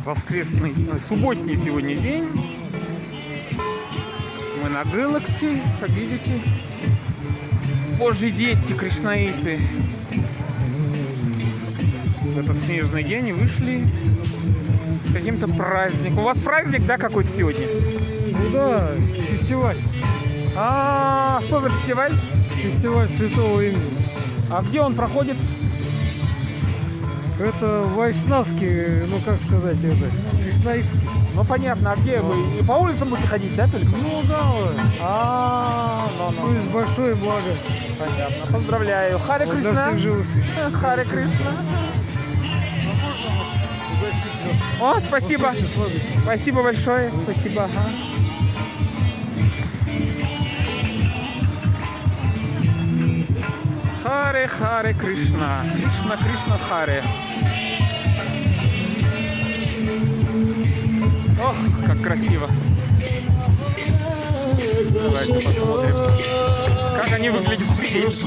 Воскресный, субботний сегодня день. Мы на Гэлакси, как видите. Божьи дети, кришнаиты. В этот снежный день вышли с каким-то праздником. У вас праздник, да, какой-то сегодня? Ну да, фестиваль. А, что за фестиваль? Фестиваль святого имени. А где он проходит? Это вайшнавский, ну как сказать, это кришнаитский. Ну понятно, а где вы? И по улицам будете ходить, да, только? Ну да, Ну. то есть большое благо. Понятно. Поздравляю. Харе Вот Кришна. для всех живущих. Харе Кришна. О, спасибо. Послушайте сладости. Спасибо большое. Спасибо. Ага. Харе Харе Кришна. Кришна Кришна Харе. Ох, как красиво. Давайте посмотрим, как они выглядят впереди.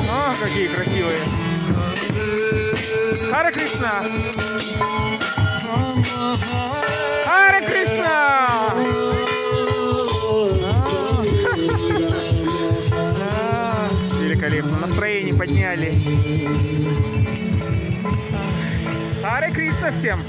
О, какие красивые. Харе Кришна. Харе Кришна. Великолепно. Настроение подняли. Харе Кришна всем.